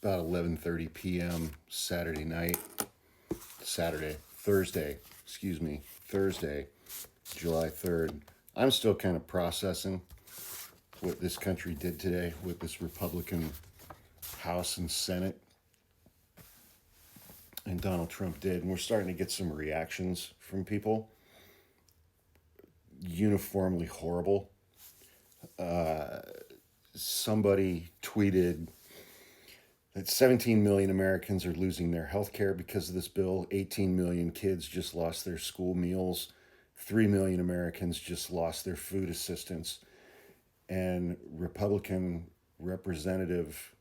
about 11:30 p.m. Thursday, July 3rd. I'm still kind of processing what this country did today, what this Republican House and Senate and Donald Trump did. And we're starting to get some reactions from people. Uniformly horrible. Somebody tweeted that 17 million Americans are losing their health care because of this bill. 18 million kids just lost their school meals. 3 million Americans just lost their food assistance. And Republican representative,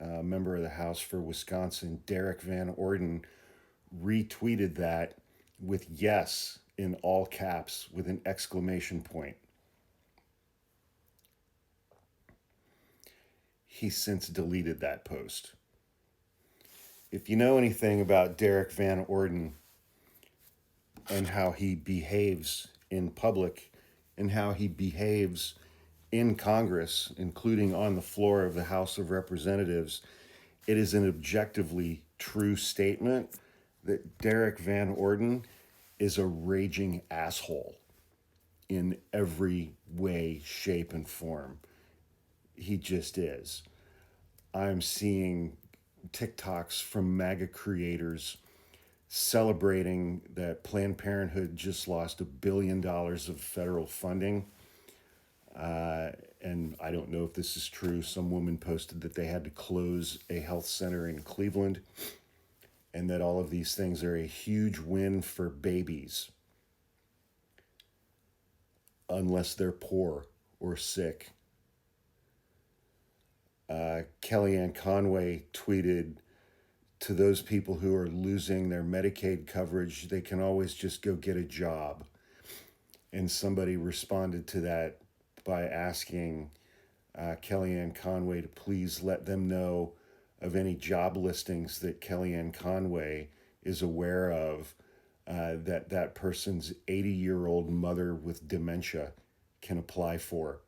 member of the House for Wisconsin, Derek Van Orden, retweeted that with yes in all caps with an exclamation point. He since deleted that post. If you know anything about Derek Van Orden and how he behaves in public and how he behaves in Congress, including on the floor of the House of Representatives, it is an objectively true statement that Derek Van Orden is a raging asshole in every way, shape, and form. He just is. I'm seeing TikToks from MAGA creators celebrating that Planned Parenthood just lost $1 billion of federal funding. And I don't know if this is true. Some woman posted that they had to close a health center in Cleveland and that all of these things are a huge win for babies unless they're poor or sick. Kellyanne Conway tweeted, to those people who are losing their Medicaid coverage, they can always just go get a job. And somebody responded to that by asking Kellyanne Conway to please let them know of any job listings that Kellyanne Conway is aware of that person's 80-year-old mother with dementia can apply for.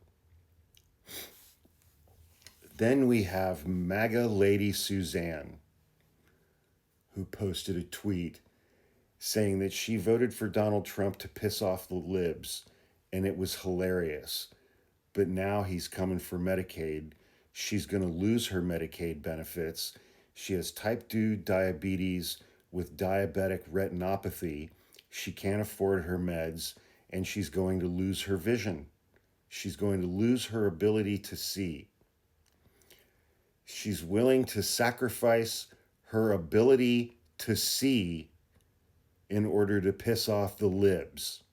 Then we have MAGA Lady Suzanne, who posted a tweet saying that she voted for Donald Trump to piss off the libs, and it was hilarious. But now he's coming for Medicaid. She's going to lose her Medicaid benefits. She has type 2 diabetes with diabetic retinopathy. She can't afford her meds, and she's going to lose her vision. She's going to lose her ability to see. She's willing to sacrifice her ability to see in order to piss off the libs.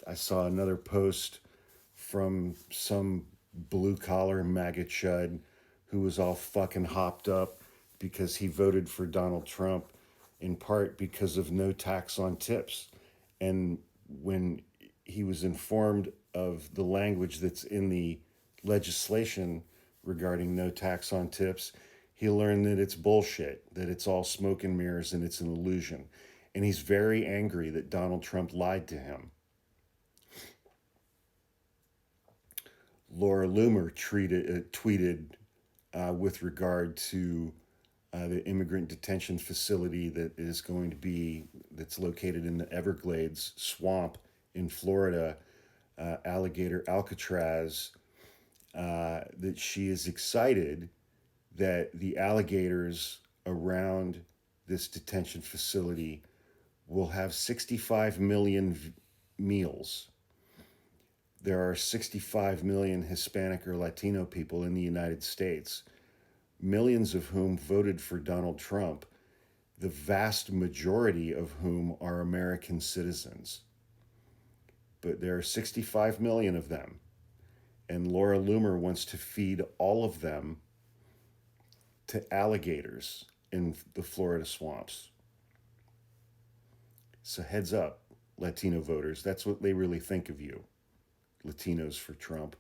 I saw another post from some blue-collar MAGA chud who was all fucking hopped up because he voted for Donald Trump in part because of no tax on tips. And when he was informed of the language that's in the legislation regarding no tax on tips, he learned that it's bullshit, that it's all smoke and mirrors and it's an illusion. And he's very angry that Donald Trump lied to him. Laura Loomer tweeted with regard to the immigrant detention facility that's located in the Everglades swamp in Florida, alligator Alcatraz, that she is excited that the alligators around this detention facility will have 65 million meals. There are 65 million Hispanic or Latino people in the United States, millions of whom voted for Donald Trump, the vast majority of whom are American citizens. But there are 65 million of them, and Laura Loomer wants to feed all of them to alligators in the Florida swamps. So heads up, Latino voters, that's what they really think of you. Latinos for Trump.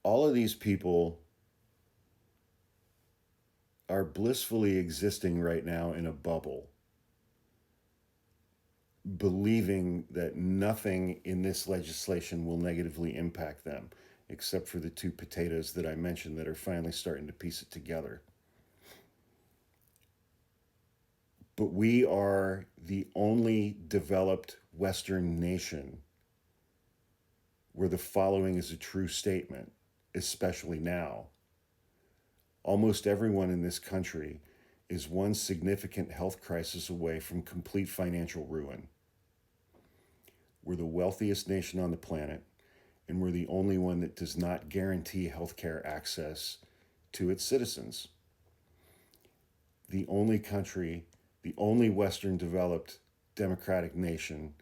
All of these people are blissfully existing right now in a bubble. believing that nothing in this legislation will negatively impact them, except for the two potatoes that I mentioned that are finally starting to piece it together. But we are the only developed Western nation where the following is a true statement, especially now. Almost everyone in this country is one significant health crisis away from complete financial ruin. We're the wealthiest nation on the planet, and we're the only one that does not guarantee healthcare access to its citizens. The only country, the only Western developed democratic nation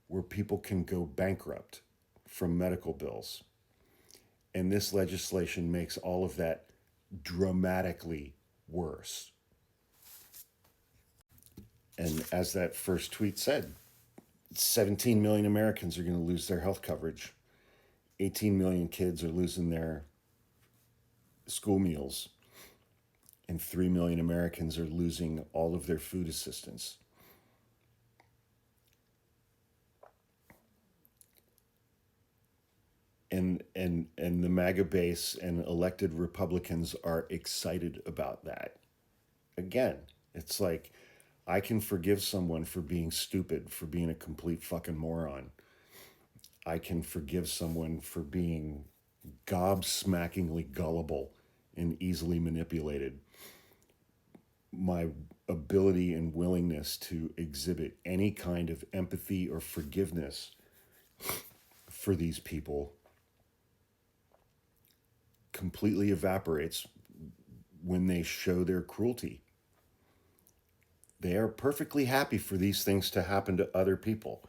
where people can go bankrupt from medical bills. And this legislation makes all of that dramatically worse. And as that first tweet said, 17 million Americans are going to lose their health coverage. 18 million kids are losing their school meals. And 3 million Americans are losing all of their food assistance. And the MAGA base and elected Republicans are excited about that. Again, it's like, I can forgive someone for being stupid, for being a complete fucking moron. I can forgive someone for being gobsmackingly gullible and easily manipulated. My ability and willingness to exhibit any kind of empathy or forgiveness for these people completely evaporates when they show their cruelty. They are perfectly happy for these things to happen to other people.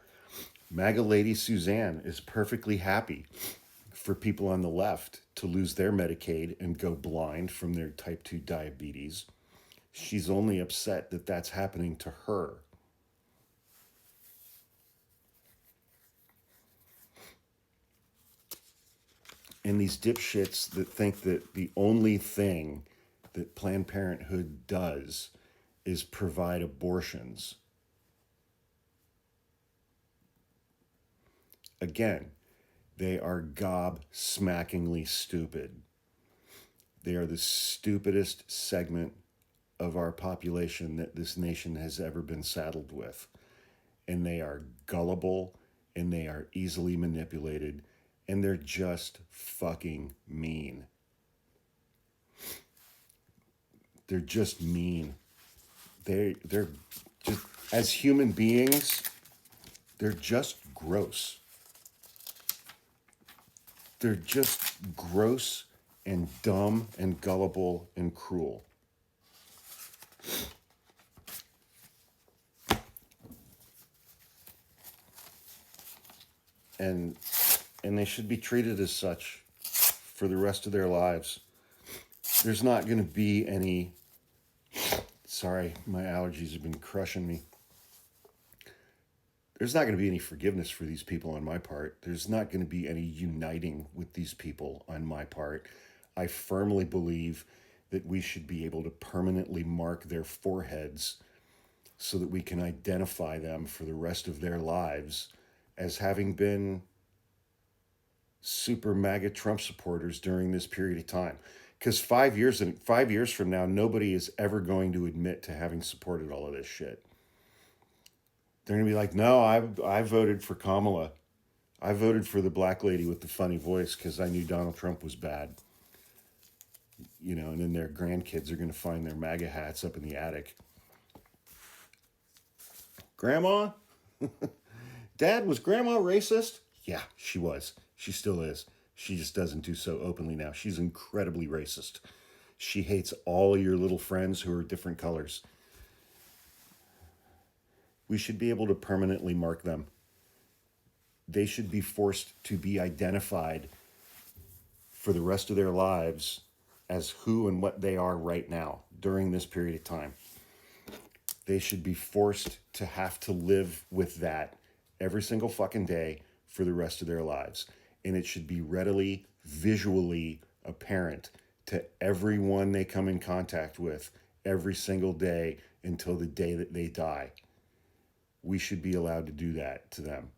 MAGA Lady Suzanne is perfectly happy for people on the left to lose their Medicaid and go blind from their type 2 diabetes. She's only upset that that's happening to her. And these dipshits that think that the only thing that Planned Parenthood does is provide abortions. Again, they are gobsmackingly stupid. They are the stupidest segment of our population that this nation has ever been saddled with. And they are gullible, and they are easily manipulated, and they're just fucking mean. They're just mean. They're just, as human beings, they're just gross. They're just gross and dumb and gullible and cruel. And they should be treated as such for the rest of their lives. There's not going to be any... Sorry, my allergies have been crushing me. There's not going to be any forgiveness for these people on my part. There's not going to be any uniting with these people on my part. I firmly believe that we should be able to permanently mark their foreheads so that we can identify them for the rest of their lives as having been super MAGA Trump supporters during this period of time. Because 5 years from now, nobody is ever going to admit to having supported all of this shit. They're going to be like, no, I voted for Kamala. I voted for the black lady with the funny voice because I knew Donald Trump was bad. You know, and then their grandkids are going to find their MAGA hats up in the attic. Grandma? Dad, was Grandma racist? Yeah, she was. She still is. She just doesn't do so openly now. She's incredibly racist. She hates all your little friends who are different colors. We should be able to permanently mark them. They should be forced to be identified for the rest of their lives as who and what they are right now during this period of time. They should be forced to have to live with that every single fucking day for the rest of their lives. And it should be readily, visually apparent to everyone they come in contact with every single day until the day that they die we should be allowed to do that to them.